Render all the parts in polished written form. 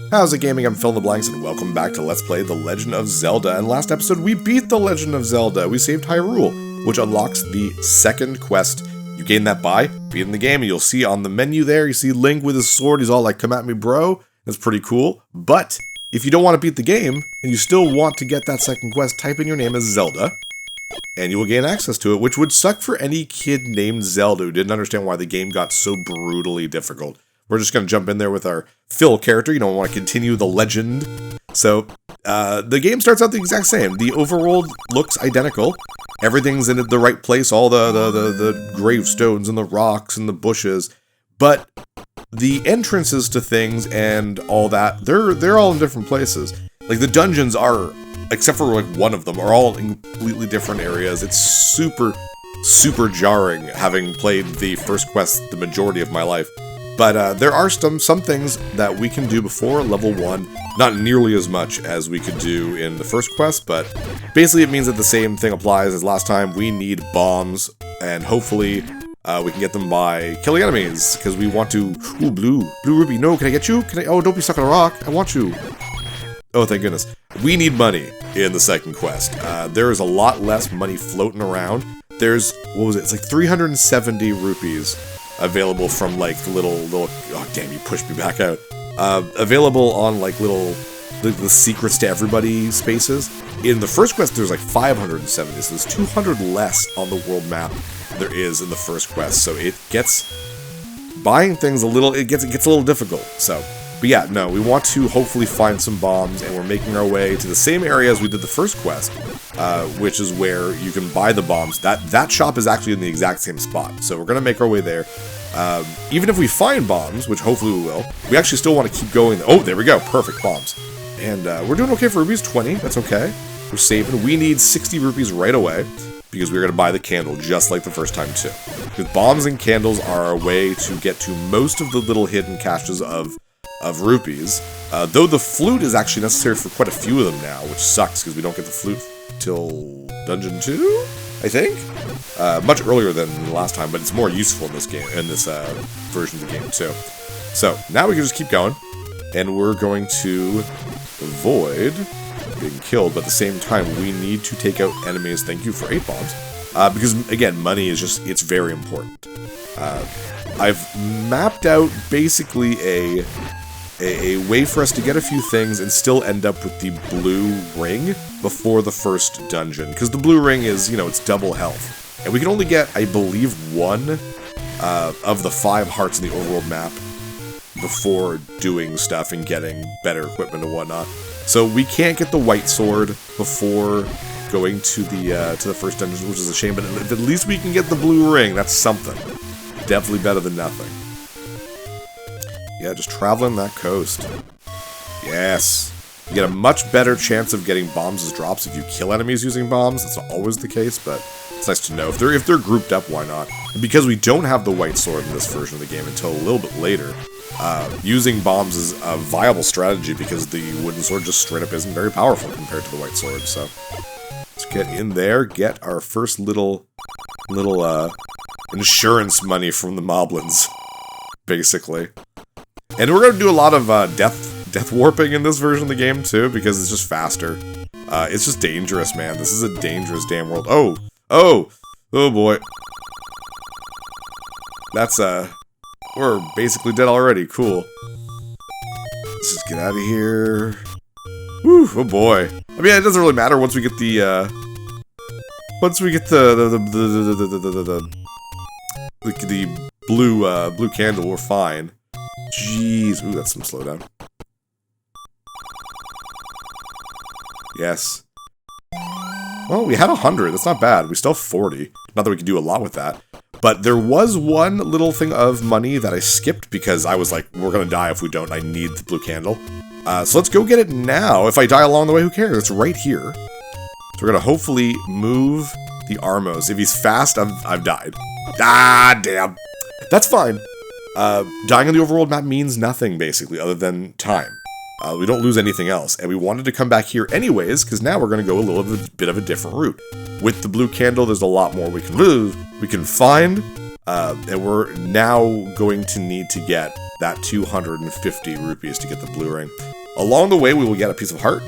How's it gaming? I'm Phil in the Blanks, and welcome back to Let's Play The Legend of Zelda. And last episode, we beat The Legend of Zelda. We saved Hyrule, which unlocks the second quest. You gain that by beating the game, and you'll see on the menu there, you see Link with his sword. He's all like, come at me, bro. That's pretty cool. But if you don't want to beat the game, and you still want to get that second quest, type in your name as Zelda, and you will gain access to it, which would suck for any kid named Zelda who didn't understand why the game got so brutally difficult. We're just going to jump in there with our Phil character. You don't want to continue the legend. So, the game starts out the exact same. The overworld looks identical. Everything's in the right place. All the gravestones and the rocks and the bushes. But the entrances to things and all that, they're all in different places. Like, the dungeons are, except for like one of them, are all in completely different areas. It's super, super jarring, having played the first quest the majority of my life. But there are some things that we can do before level 1, not nearly as much as we could do in the first quest, but basically it means that the same thing applies as last time. We need bombs, and hopefully we can get them by killing enemies, because we want to... Ooh, blue ruby, no, can I get you? Oh, don't be stuck on a rock, I want you. Oh, thank goodness. We need money in the second quest. There is a lot less money floating around. There's, what was it? It's like 370 rupees available from like the little, oh damn, you pushed me back out. Available on like the secrets to everybody spaces. In the first quest, there's like 570, so there's 200 less on the world map than there is in the first quest. So it gets, buying things it gets a little difficult. So, but yeah, no, we want to hopefully find some bombs, and we're making our way to the same area as we did the first quest, which is where you can buy the bombs. That shop is actually in the exact same spot, so we're going to make our way there. Even if we find bombs, which hopefully we will, we actually still want to keep going. Oh, there we go, perfect bombs. And we're doing okay for rupees, 20, that's okay. We're saving. We need 60 rupees right away, because we're going to buy the candle just like the first time too. Because bombs and candles are a way to get to most of the little hidden caches of rupees, though the flute is actually necessary for quite a few of them now, which sucks because we don't get the flute till Dungeon 2, I think? Much earlier than the last time, but it's more useful in this game, in this version of the game too. So, now we can just keep going, and we're going to avoid being killed, but at the same time, we need to take out enemies. Thank you for 8 bombs, because, again, money is just, it's very important. I've mapped out basically a way for us to get a few things and still end up with the blue ring before the first dungeon. Because the blue ring is, you know, it's double health. And we can only get, I believe, 1 of the 5 hearts in the overworld map before doing stuff and getting better equipment and whatnot. So we can't get the white sword before going to the first dungeon, which is a shame. But if at least we can get the blue ring, that's something. Definitely better than nothing. Yeah, just traveling that coast. Yes. You get a much better chance of getting bombs as drops if you kill enemies using bombs. That's not always the case, but it's nice to know. If they're grouped up, why not? And because we don't have the white sword in this version of the game until a little bit later, using bombs is a viable strategy because the wooden sword just straight up isn't very powerful compared to the white sword. So let's get in there, get our first little insurance money from the moblins, basically. And we're going to do a lot of death warping in this version of the game, too, because it's just faster. It's just dangerous, man. This is a dangerous damn world. Oh boy. That's, we're basically dead already. Cool. Let's just get out of here. Whew, oh boy. I mean, it doesn't really matter once we get the, the blue candle, we're fine. Jeez, ooh, that's some slowdown. Yes. Well, we had 100, that's not bad. We still have 40. Not that we can do a lot with that. But there was one little thing of money that I skipped because I was like, we're gonna die if we don't, I need the blue candle. So let's go get it now. If I die along the way, who cares? It's right here. So we're gonna hopefully move the Armos. If he's fast, I've died. Ah, damn. That's fine. Dying on the overworld map means nothing, basically, other than time. We don't lose anything else, and we wanted to come back here anyways, because now we're going to go a bit of a different route. With the blue candle, there's a lot more we can find, and we're now going to need to get that 250 rupees to get the blue ring. Along the way, we will get a piece of heart.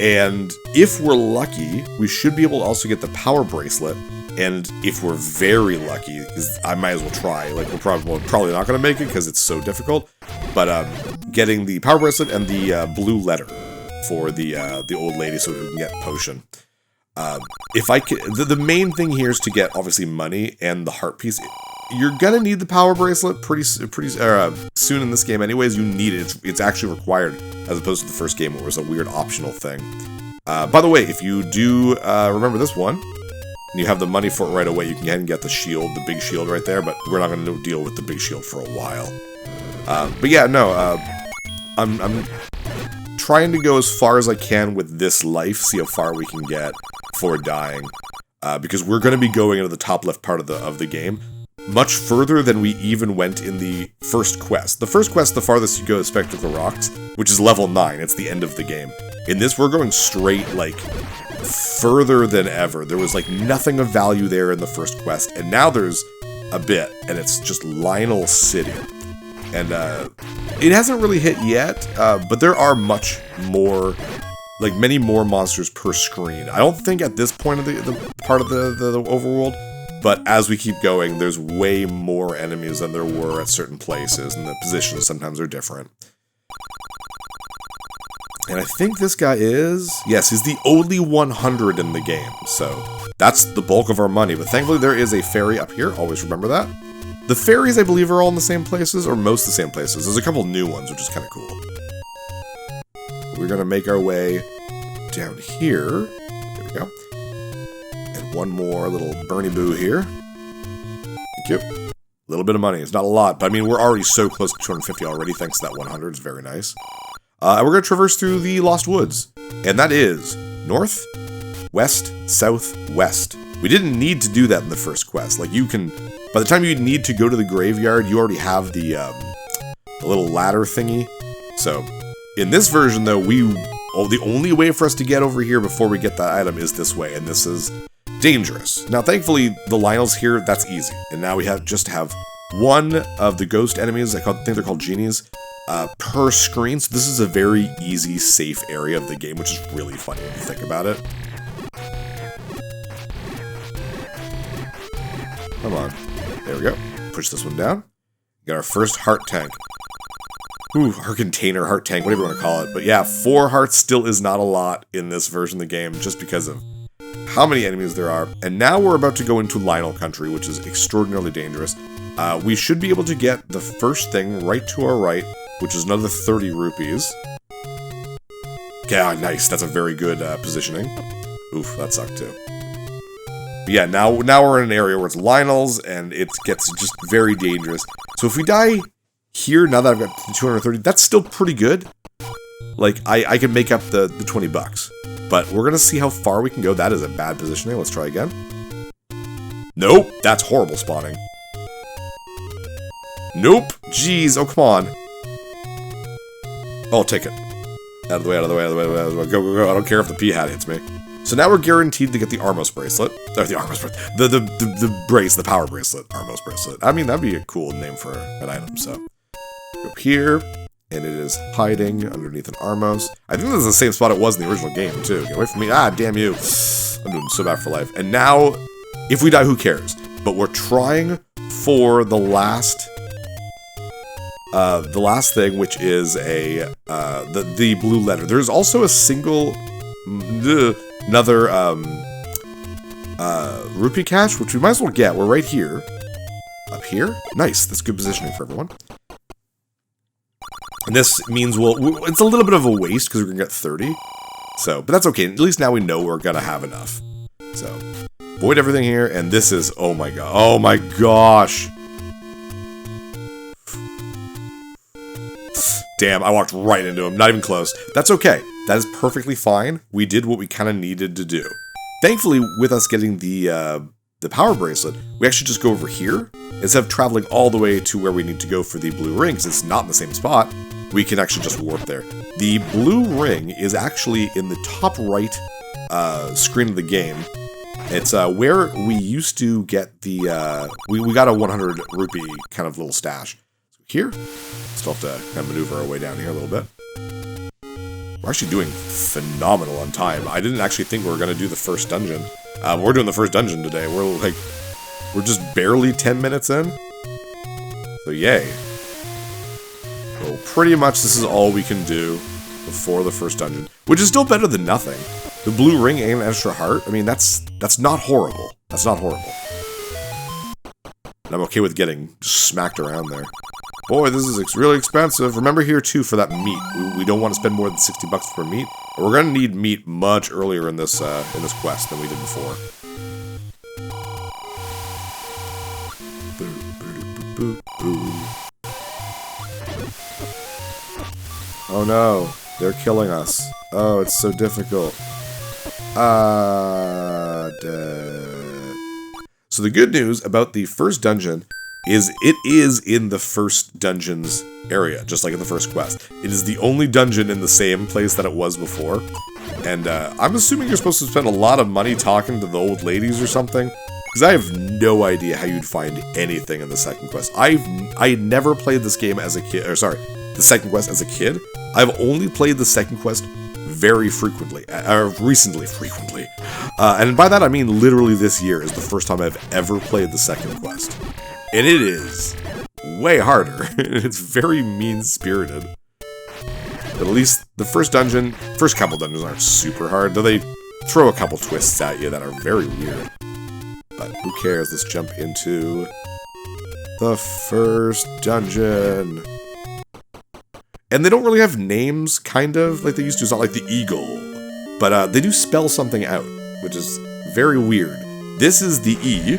And if we're lucky, we should be able to also get the power bracelet. And if we're very lucky, because I might as well try, like we're probably not going to make it because it's so difficult, but getting the power bracelet and the blue letter for the old lady so we can get potion. If I can, the main thing here is to get obviously money and the heart piece. You're gonna need the power bracelet pretty soon in this game. Anyways, you need it. It's actually required as opposed to the first game where it was a weird optional thing. By the way, if you do remember this one, and you have the money for it right away, you can go ahead and get the shield, the big shield right there, but we're not going to deal with the big shield for a while. But yeah, no, I'm trying to go as far as I can with this life, see how far we can get before dying. Because we're going to be going into the top left part of the game, much further than we even went in the first quest. The first quest, the farthest you go is Spectacle Rocks, which is level 9, it's the end of the game. In this, we're going straight, like, further than ever. There was like nothing of value there in the first quest, and now there's a bit, and it's just Lionel City. And it hasn't really hit yet, but there are much more, like many more monsters per screen. I don't think at this point of the part of the overworld, but as we keep going, there's way more enemies than there were at certain places, and the positions sometimes are different. And I think this guy is... Yes, he's the only 100 in the game, so that's the bulk of our money. But thankfully there is a ferry up here, always remember that. The ferries, I believe, are all in the same places, or most the same places. There's a couple new ones, which is kind of cool. We're going to make our way down here. There we go. And one more little Bernie Boo here. Thank you. A little bit of money. It's not a lot, but I mean, we're already so close to 250 already, thanks to that 100. It's very nice. And we're going to traverse through the Lost Woods. And that is north, west, south, west. We didn't need to do that in the first quest. Like, you can... By the time you need to go to the graveyard, you already have the little ladder thingy. So, in this version, though, the only way for us to get over here before we get that item is this way. And this is dangerous. Now, thankfully, the Lionels here, that's easy. And now we just have one of the ghost enemies, I think they're called genies, per screen, so this is a very easy, safe area of the game, which is really funny when you think about it. Come on. There we go. Push this one down. Got our first heart tank. Ooh, our container heart tank, whatever you want to call it. But yeah, 4 hearts still is not a lot in this version of the game, just because of how many enemies there are. And now we're about to go into Lionel Country, which is extraordinarily dangerous. We should be able to get the first thing right to our right, which is another 30 rupees. Yeah, nice. That's a very good positioning. Oof, that sucked too. But yeah, now we're in an area where it's Lionels, and it gets just very dangerous. So if we die here, now that I've got the 230, that's still pretty good. Like, I can make up the 20 bucks. But we're going to see how far we can go. That is a bad positioning. Let's try again. Nope, that's horrible spawning. Nope. Jeez, oh, come on. Oh, take it. Out of the way, out of the way, out of the way, out of the way. Go, go, go. I don't care if the P-hat hits me. So now we're guaranteed to get the Armos bracelet. Or the Armos bracelet. The power bracelet. Armos bracelet. I mean, that'd be a cool name for an item, so. Go here, and it is hiding underneath an Armos. I think this is the same spot it was in the original game, too. Get away from me. Ah, damn you. I'm doing so bad for life. And now, if we die, who cares? But we're trying for the last thing, which is the blue letter. There's also a single, another rupee cache, which we might as well get. We're right here. Up here. Nice. That's good positioning for everyone. And this means it's a little bit of a waste because we're gonna get 30. So, but that's okay. At least now we know we're gonna have enough. So, void everything here, and this is, oh my god. Oh my gosh. Damn, I walked right into him. Not even close. That's okay. That is perfectly fine. We did what we kind of needed to do. Thankfully, with us getting the power bracelet, we actually just go over here. Instead of traveling all the way to where we need to go for the blue ring, because it's not in the same spot, we can actually just warp there. The blue ring is actually in the top right screen of the game. It's where we used to get the... we got a 100 rupee kind of little stash. So here, still have to kind of maneuver our way down here a little bit. We're actually doing phenomenal on time. I didn't actually think we were going to do the first dungeon. We're doing the first dungeon today. We're just barely 10 minutes in. So yay. So pretty much this is all we can do before the first dungeon, which is still better than nothing. The blue ring and an extra heart, I mean, that's not horrible. That's not horrible. And I'm okay with getting smacked around there. Boy, this is really expensive. Remember here, too, for that meat. We don't want to spend more than 60 bucks for meat. We're going to need meat much earlier in this quest than we did before. Oh no, they're killing us. Oh, it's so difficult. So the good news about the first dungeon is it is in the first dungeon's area, just like in the first quest. It is the only dungeon in the same place that it was before. And I'm assuming you're supposed to spend a lot of money talking to the old ladies or something. Because I have no idea how you'd find anything in the second quest. I never played this game as a kid, or sorry, the second quest as a kid. I've only played the second quest very frequently, or recently frequently. And by that I mean literally this year is the first time I've ever played the second quest. And it is way harder. It's very mean-spirited. But at least the first couple dungeons aren't super hard, though they throw a couple twists at you that are very weird. But who cares? Let's jump into the first dungeon. And they don't really have names, kind of, like they used to. It's not like the eagle. But they do spell something out, which is very weird. This is the E.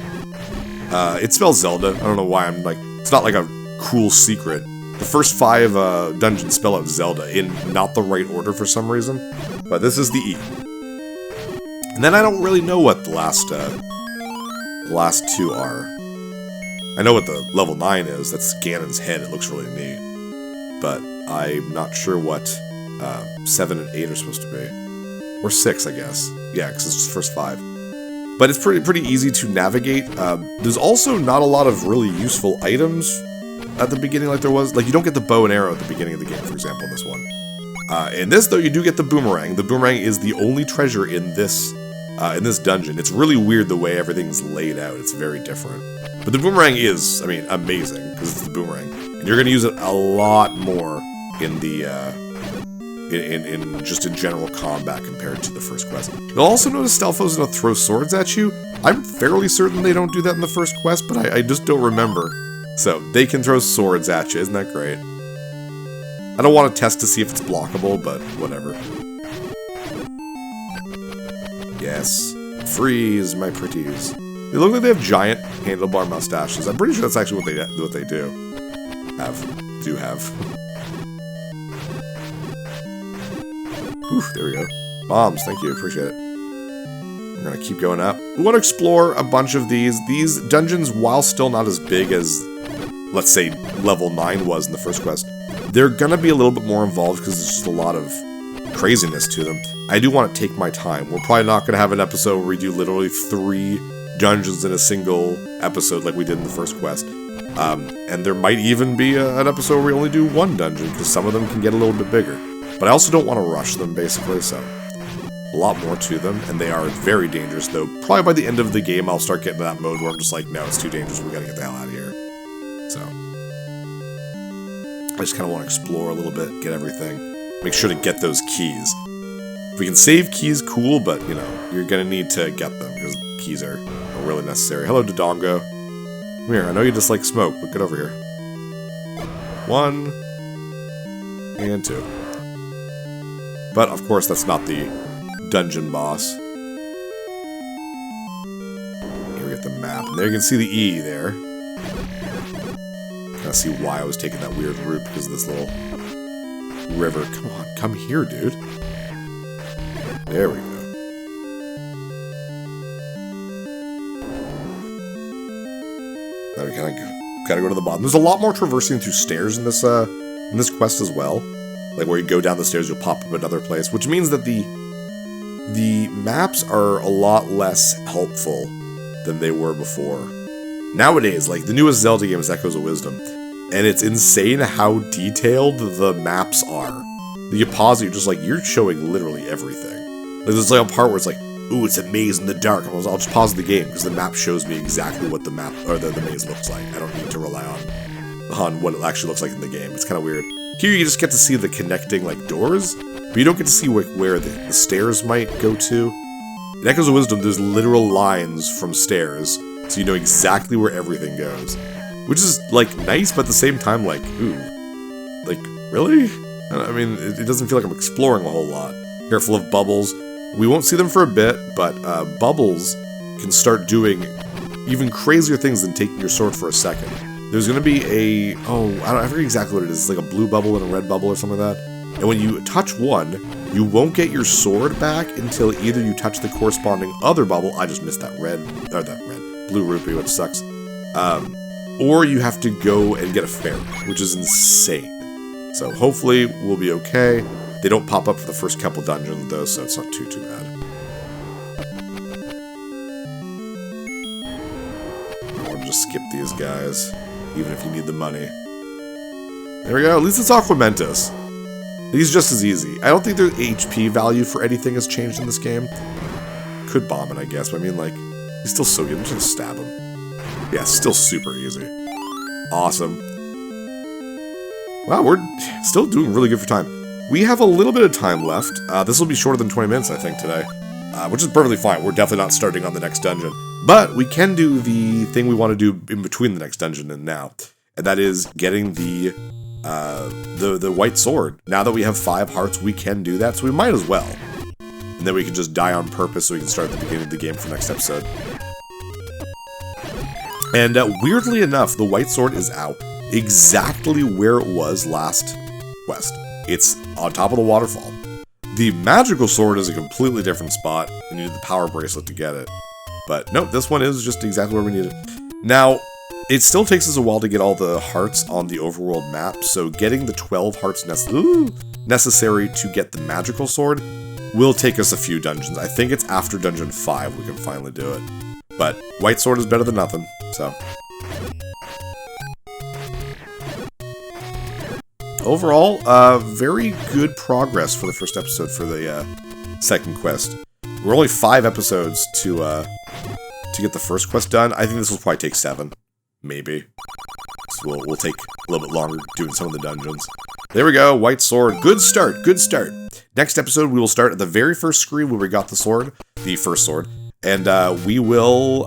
It spells Zelda. I don't know why I'm like... It's not like a cool secret. The first 5 dungeons spell out Zelda in not the right order for some reason. But this is the E. And then I don't really know what the last 2 are. I know what the level 9 is. That's Ganon's head. It looks really neat. But I'm not sure what 7 and 8 are supposed to be. Or 6, I guess. Yeah, because it's the first 5. But it's pretty easy to navigate. There's also not a lot of really useful items at the beginning like there was. Like, you don't get the bow and arrow at the beginning of the game, for example, in this one. In this, though, you do get the boomerang. The boomerang is the only treasure in this dungeon. It's really weird the way everything's laid out. It's very different. But the boomerang is, I mean, amazing, because it's the boomerang. And you're going to use it a lot more in the, just in general combat compared to the first quest. You'll also notice Stelfo's going to throw swords at you. I'm fairly certain they don't do that in the first quest, but I just don't remember. So, they can throw swords at you. Isn't that great? I don't want to test to see if it's blockable, but whatever. Yes. Freeze, my pretties. They look like they have giant handlebar mustaches. I'm pretty sure that's actually what they do. Have. Oof, there we go. Bombs, thank you, appreciate it. We're gonna keep going up. We want to explore a bunch of these. These dungeons, while still not as big as, let's say, level 9 was in the first quest, they're gonna be a little bit more involved because there's just a lot of craziness to them. I do want to take my time. We're probably not gonna have an episode where we do literally 3 dungeons in a single episode like we did in the first quest. And there might even be an episode where we only do 1 dungeon, because some of them can get a little bit bigger. But I also don't want to rush them, basically, so a lot more to them, and they are very dangerous, though. Probably by the end of the game, I'll start getting to that mode where I'm just like, no, it's too dangerous, we gotta get the hell out of here. So, I just kind of want to explore a little bit, get everything, make sure to get those keys. If we can save keys, cool, but, you know, you're gonna need to get them, because keys are really necessary. Hello, Dodongo. Come here, I know you dislike smoke, but get over here. 1, and 2. But, of course, that's not the dungeon boss. Here we get the map, and there you can see the E there. Kind of see why I was taking that weird route, because of this little river. Come on, come here, dude. There we go. Now we kind of gotta go to the bottom. There's a lot more traversing through stairs in this quest as well. Like, where you go down the stairs, you'll pop up another place, which means that the maps are a lot less helpful than they were before. Nowadays, like, the newest Zelda game is Echoes of Wisdom, and it's insane how detailed the maps are. You pause it, you're just like, you're showing literally everything. Like, there's like a part where it's like, ooh, it's a maze in the dark. I'll just pause the game, because the map shows me exactly what the map, or the maze looks like. I don't need to rely on what it actually looks like in the game. It's kind of weird. Here you just get to see the connecting, like, doors, but you don't get to see where the stairs might go to. In Echoes of Wisdom, there's literal lines from stairs, so you know exactly where everything goes. Which is, like, nice, but at the same time, like, ooh. Like, really? I mean, it doesn't feel like I'm exploring a whole lot. Careful of bubbles. We won't see them for a bit, but bubbles can start doing even crazier things than taking your sword for a second. There's going to be I forget exactly what it is. It's like a blue bubble and a red bubble or something like that. And when you touch one, you won't get your sword back until either you touch the corresponding other bubble. I just missed that blue rupee, which sucks. Or you have to go and get a fairy, which is insane. So hopefully we'll be okay. They don't pop up for the first couple dungeons though, so it's not too bad. I'll just skip these guys, even if you need the money. There we go, at least it's Aquamentus. He's just as easy. I don't think the HP value for anything has changed in this game. Could bomb it, I guess, but I mean, like, he's still so good. I'm just gonna stab him. Yeah, still super easy. Awesome. Wow, we're still doing really good for time. We have a little bit of time left. This will be shorter than 20 minutes, I think, today. Which is perfectly fine. We're definitely not starting on the next dungeon. But we can do the thing we want to do in between the next dungeon and now. And that is getting the white sword. Now that we have 5 hearts, we can do that, so we might as well. And then we can just die on purpose so we can start at the beginning of the game for next episode. And weirdly enough, the white sword is out exactly where it was last quest. It's on top of the waterfall. The magical sword is a completely different spot, and you need the power bracelet to get it. But nope, this one is just exactly where we need it. Now, it still takes us a while to get all the hearts on the overworld map, so getting the 12 hearts necessary to get the magical sword will take us a few dungeons. I think it's after dungeon 5 we can finally do it. But white sword is better than nothing, so. Overall, very good progress for the first episode for the second quest. We're only 5 episodes to get the first quest done. I think this will probably take 7, maybe. So we'll take a little bit longer doing some of the dungeons. There we go, white sword. Good start, good start. Next episode, we will start at the very first screen where we got the sword, the first sword. And we will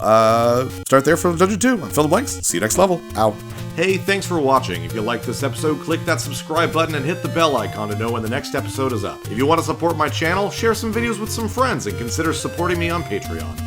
start there for Dungeon 2. I'm Fill the Blanks. See you next level. Ow. Hey, thanks for watching. If you liked this episode, click that subscribe button and hit the bell icon to know when the next episode is up. If you want to support my channel, share some videos with some friends and consider supporting me on Patreon.